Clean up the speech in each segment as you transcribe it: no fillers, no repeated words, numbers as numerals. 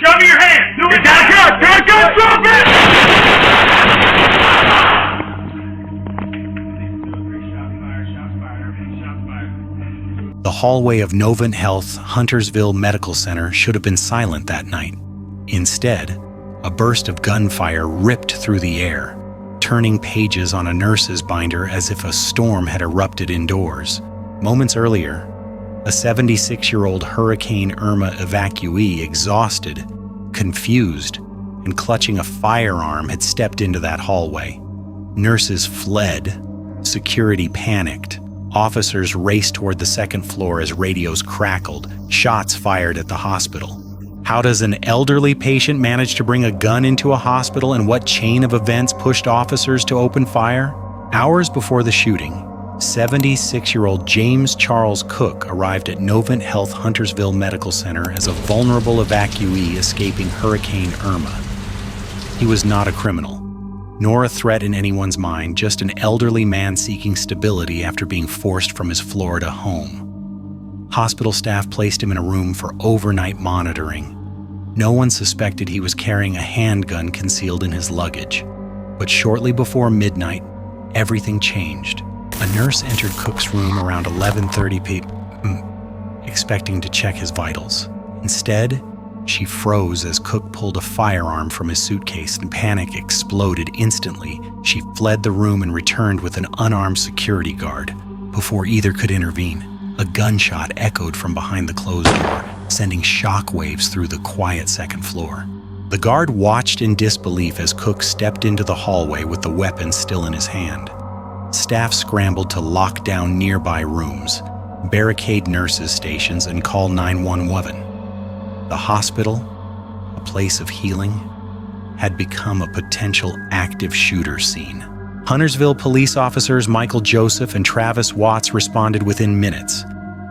Show me your hands! Do it! Got a gun! Got a gun! Drop it! The hallway of Novant Health Huntersville Medical Center should have been silent that night. Instead, a burst of gunfire ripped through the air, turning pages on a nurse's binder as if a storm had erupted indoors. Moments earlier, a 76-year-old Hurricane Irma evacuee, exhausted, confused, and clutching a firearm, had stepped into that hallway. Nurses fled. Security panicked. Officers raced toward the second floor as radios crackled, shots fired at the hospital. How does an elderly patient manage to bring a gun into a hospital, and what chain of events pushed officers to open fire? Hours before the shooting, 76-year-old James Charles Cook arrived at Novant Health Huntersville Medical Center as a vulnerable evacuee escaping Hurricane Irma. He was not a criminal, nor a threat in anyone's mind, just an elderly man seeking stability after being forced from his Florida home. Hospital staff placed him in a room for overnight monitoring. No one suspected he was carrying a handgun concealed in his luggage. But shortly before midnight, everything changed. A nurse entered Cook's room around 11:30 p.m., expecting to check his vitals. Instead, she froze as Cook pulled a firearm from his suitcase, and panic exploded instantly. She fled the room and returned with an unarmed security guard. Before either could intervene, a gunshot echoed from behind the closed door, sending shockwaves through the quiet second floor. The guard watched in disbelief as Cook stepped into the hallway with the weapon still in his hand. Staff scrambled to lock down nearby rooms, barricade nurses' stations, and call 911. The hospital, a place of healing, had become a potential active shooter scene. Huntersville police officers Michael Joseph and Travis Watts responded within minutes.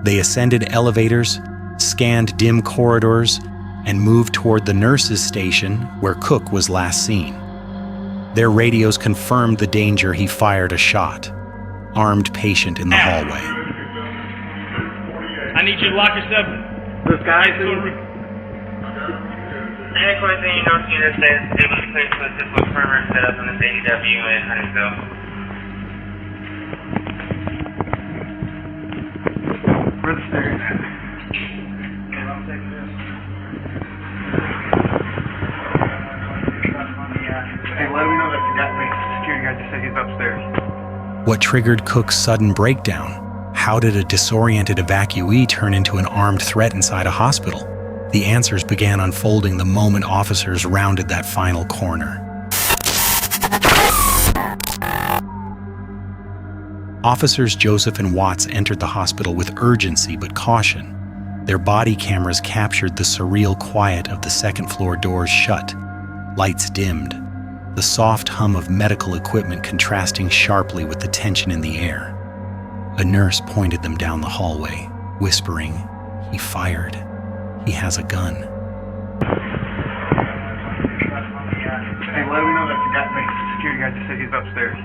They ascended elevators, scanned dim corridors, and moved toward the nurses' station where Cook was last seen. Their radios confirmed the danger. He fired a shot. Armed patient in the hallway. I need you to lock yourself. This guy According to North Unit says it was clear to assist with perimeter set up on this ADW in Huntersville. Where the stairs? Okay, I'm taking this. Hey, let me know that the security guy just said he's upstairs. What triggered Cook's sudden breakdown? How did a disoriented evacuee turn into an armed threat inside a hospital? The answers began unfolding the moment officers rounded that final corner. Officers Joseph and Watts entered the hospital with urgency but caution. Their body cameras captured the surreal quiet of the second-floor doors shut, lights dimmed, the soft hum of medical equipment contrasting sharply with the tension in the air. A nurse pointed them down the hallway, whispering, "He fired. He has a gun." Hey, let me know that the security guy just said he's upstairs.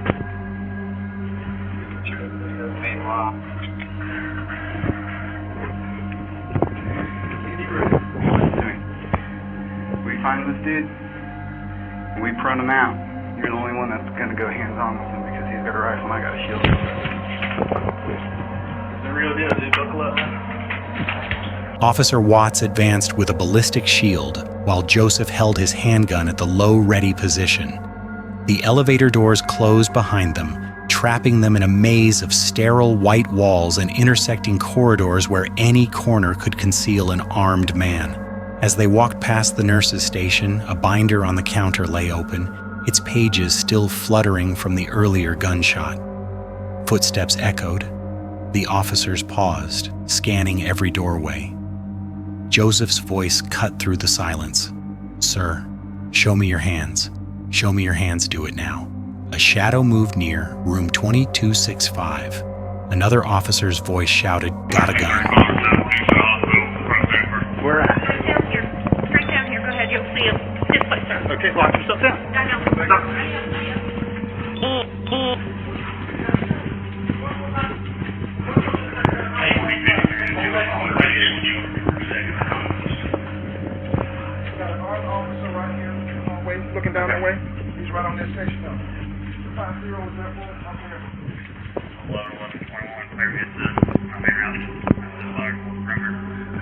We find this dude, and we prune him out. You're the only one that's gonna go hands-on with him because he's got a rifle and I got a shield. It's the real deal, dude. Buckle up. Officer Watts advanced with a ballistic shield, while Joseph held his handgun at the low ready position. The elevator doors closed behind them, trapping them in a maze of sterile white walls and intersecting corridors where any corner could conceal an armed man. As they walked past the nurse's station, a binder on the counter lay open, its pages still fluttering from the earlier gunshot. Footsteps echoed. The officers paused, scanning every doorway. Joseph's voice cut through the silence. "Sir, show me your hands. Show me your hands, do it now." A shadow moved near, room 2265. Another officer's voice shouted, "Got a gun." Where at? Down here. Right down here. Go ahead. You'll see him. This place, sir. Okay, lock yourself down. I know. got an armed officer right here looking down that way. He's right on this section now. 5-0 is that for? I'm here. 11-11-21, clear hits the main route.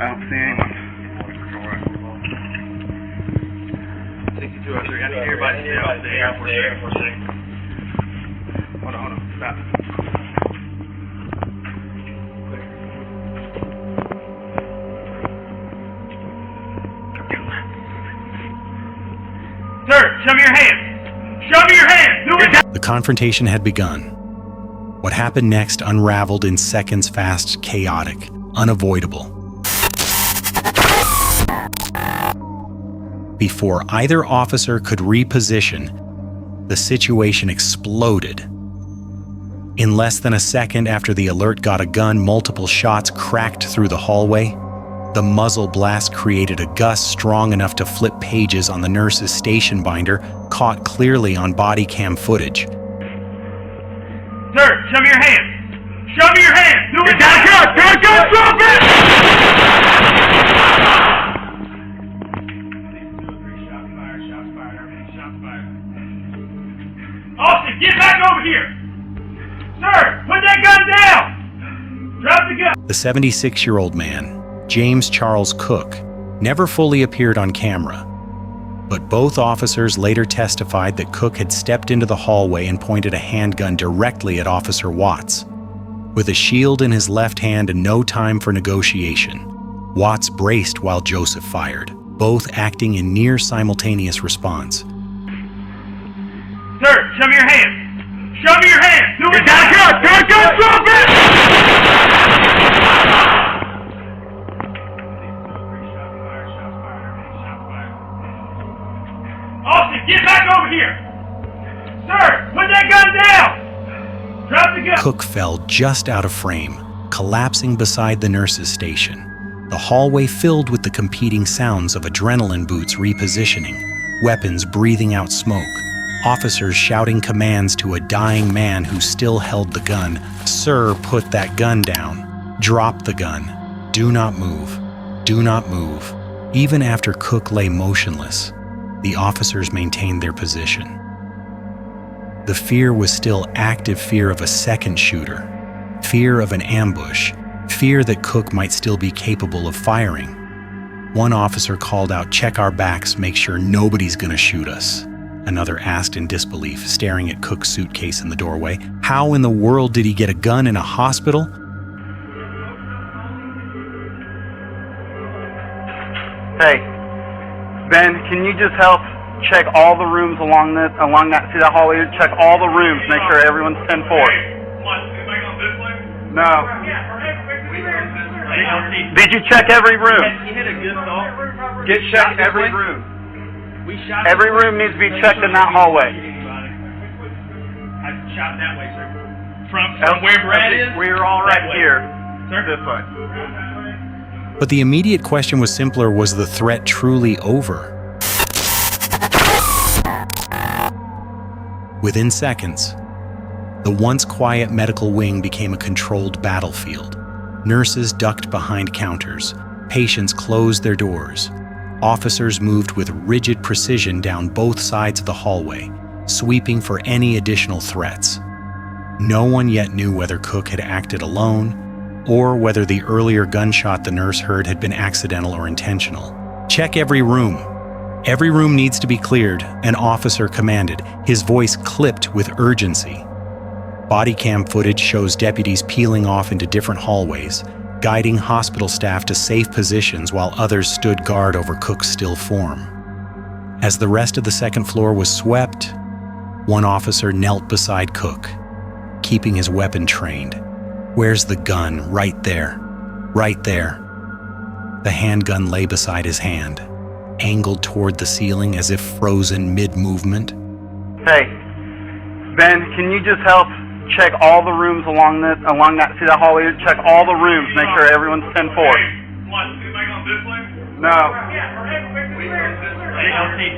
I don't see anyone. 6203, I need everybody to stay off the Air Force 6. Hold on, stop. Sir, show me your hands. Show me your hands. Do it. The confrontation had begun. What happened next unraveled in seconds fast, chaotic, unavoidable. Before either officer could reposition, the situation exploded. In less than a second after the alert got a gun, multiple shots cracked through the hallway. The muzzle blast created a gust strong enough to flip pages on the nurse's station binder, caught clearly on body cam footage. Sir, show me your hands. Show me your hands. Do it. Got a gun. Got a gun. Drop it. Austin, get back over here. Sir, put that gun down. Drop the gun. The 76-year-old man, James Charles Cook, never fully appeared on camera, but both officers later testified that Cook had stepped into the hallway and pointed a handgun directly at Officer Watts. With a shield in his left hand and no time for negotiation, Watts braced while Joseph fired, both acting in near simultaneous response. Sir, show me your hands. Show me your hands. Do it. Got a gun. Got a gun. Drop it. Austin, get back over here! Sir, put that gun down! Drop the gun! Cook fell just out of frame, collapsing beside the nurse's station. The hallway filled with the competing sounds of adrenaline boots repositioning, weapons breathing out smoke, officers shouting commands to a dying man who still held the gun. Sir, put that gun down. Drop the gun. Do not move. Do not move. Even after Cook lay motionless, the officers maintained their position. The fear was still active fear of a second shooter, fear of an ambush, fear that Cook might still be capable of firing. One officer called out, "Check our backs, make sure nobody's gonna shoot us." Another asked in disbelief, staring at Cook's suitcase in the doorway, "How in the world did he get a gun in a hospital?" Hey, Ben, can you just help check all the rooms along that hallway? Check all the rooms, make sure everyone's 10-4. Come on, anybody going this way? No. Yeah, Did you check every room? you hit a good thought. Check every room. We shot Every room needs to be checked in that hallway. I shot that way, sir. From where Brad is? We're all right here. Sir? This way. But the immediate question was simpler: was the threat truly over? Within seconds, the once quiet medical wing became a controlled battlefield. Nurses ducked behind counters, patients closed their doors. Officers moved with rigid precision down both sides of the hallway, sweeping for any additional threats. No one yet knew whether Cook had acted alone, or whether the earlier gunshot the nurse heard had been accidental or intentional. "Check every room. Every room needs to be cleared," an officer commanded, his voice clipped with urgency. Bodycam footage shows deputies peeling off into different hallways, guiding hospital staff to safe positions while others stood guard over Cook's still form. As the rest of the second floor was swept, one officer knelt beside Cook, keeping his weapon trained. "Where's the gun?" "Right there. Right there." The handgun lay beside his hand, angled toward the ceiling as if frozen mid-movement. Hey, Ben, can you just help check all the rooms along that hallway? Check all the rooms, make sure everyone's 10-4. Come on, anybody going this way? No.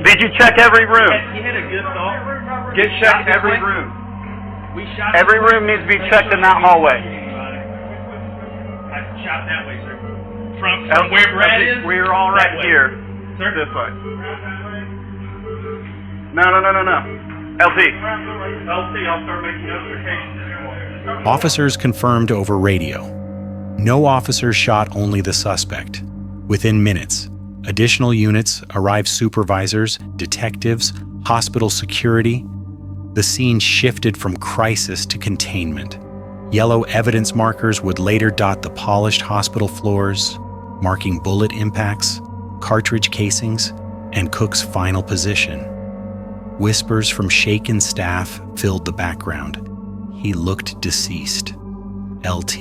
Did you check every room? You hit a good thought. Check every room. We shot Every room needs to be checked in that hallway. I shot that way, sir. From where Brad is? We're all right That way. here. Sir? This way. No. LT. I'll start making notifications. Officers confirmed over radio. No officers shot only the suspect. Within minutes, additional units arrived: supervisors, detectives, hospital security. The scene shifted from crisis to containment. Yellow evidence markers would later dot the polished hospital floors, marking bullet impacts, cartridge casings, and Cook's final position. Whispers from shaken staff filled the background. He looked deceased. LT.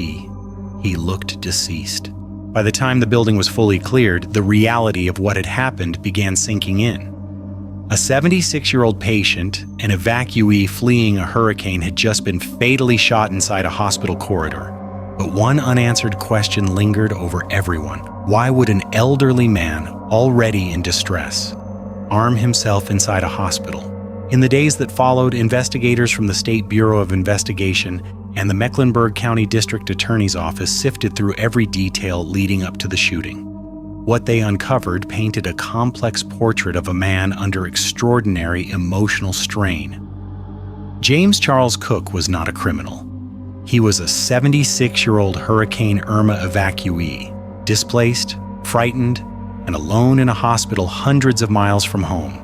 He looked deceased. By the time the building was fully cleared, the reality of what had happened began sinking in. A 76-year-old patient, an evacuee fleeing a hurricane, had just been fatally shot inside a hospital corridor. But one unanswered question lingered over everyone. Why would an elderly man, already in distress, arm himself inside a hospital? In the days that followed, investigators from the State Bureau of Investigation and the Mecklenburg County District Attorney's Office sifted through every detail leading up to the shooting. What they uncovered painted a complex portrait of a man under extraordinary emotional strain. James Charles Cook was not a criminal. He was a 76-year-old Hurricane Irma evacuee, displaced, frightened, and alone in a hospital hundreds of miles from home.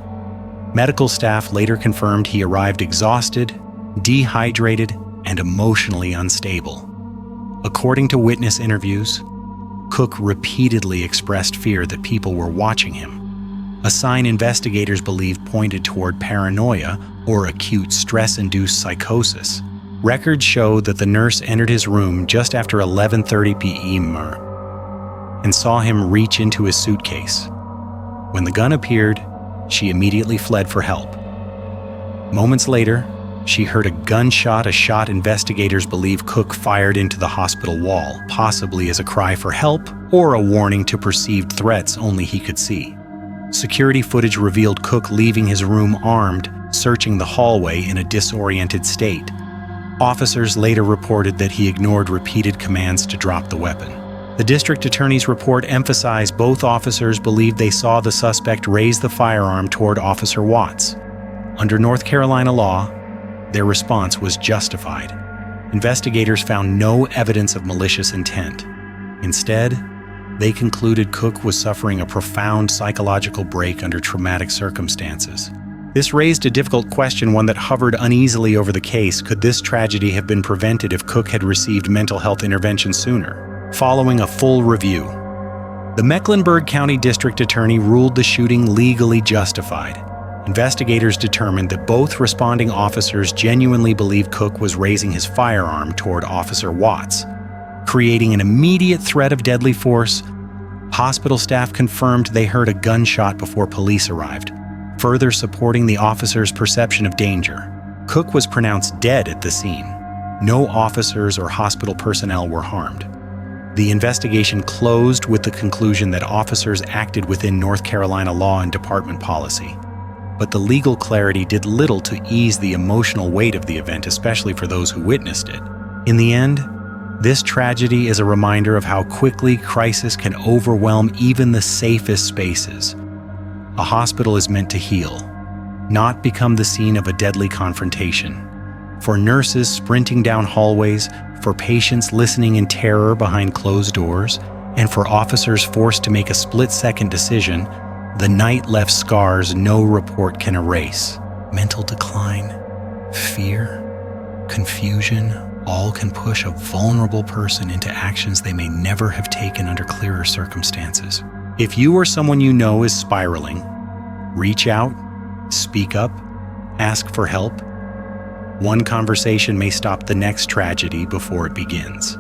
Medical staff later confirmed he arrived exhausted, dehydrated, and emotionally unstable. According to witness interviews, Cook repeatedly expressed fear that people were watching him, a sign investigators believed pointed toward paranoia or acute stress-induced psychosis. Records show that the nurse entered his room just after 11:30 p.m. and saw him reach into his suitcase. When the gun appeared, she immediately fled for help. Moments later, she heard a gunshot, a shot investigators believe Cook fired into the hospital wall, possibly as a cry for help or a warning to perceived threats only he could see. Security footage revealed Cook leaving his room armed, searching the hallway in a disoriented state. Officers later reported that he ignored repeated commands to drop the weapon. The district attorney's report emphasized both officers believed they saw the suspect raise the firearm toward Officer Watts. Under North Carolina law, their response was justified. Investigators found no evidence of malicious intent. Instead, they concluded Cook was suffering a profound psychological break under traumatic circumstances. This raised a difficult question, one that hovered uneasily over the case. Could this tragedy have been prevented if Cook had received mental health intervention sooner? Following a full review, the Mecklenburg County District Attorney ruled the shooting legally justified. Investigators determined that both responding officers genuinely believed Cook was raising his firearm toward Officer Watts, creating an immediate threat of deadly force. Hospital staff confirmed they heard a gunshot before police arrived, further supporting the officers' perception of danger. Cook was pronounced dead at the scene. No officers or hospital personnel were harmed. The investigation closed with the conclusion that officers acted within North Carolina law and department policy. But the legal clarity did little to ease the emotional weight of the event, especially for those who witnessed it. In the end, this tragedy is a reminder of how quickly crisis can overwhelm even the safest spaces. A hospital is meant to heal, not become the scene of a deadly confrontation. For nurses sprinting down hallways, for patients listening in terror behind closed doors, and for officers forced to make a split-second decision, the night left scars no report can erase. Mental decline, fear, confusion, all can push a vulnerable person into actions they may never have taken under clearer circumstances. If you or someone you know is spiraling, reach out, speak up, ask for help. One conversation may stop the next tragedy before it begins.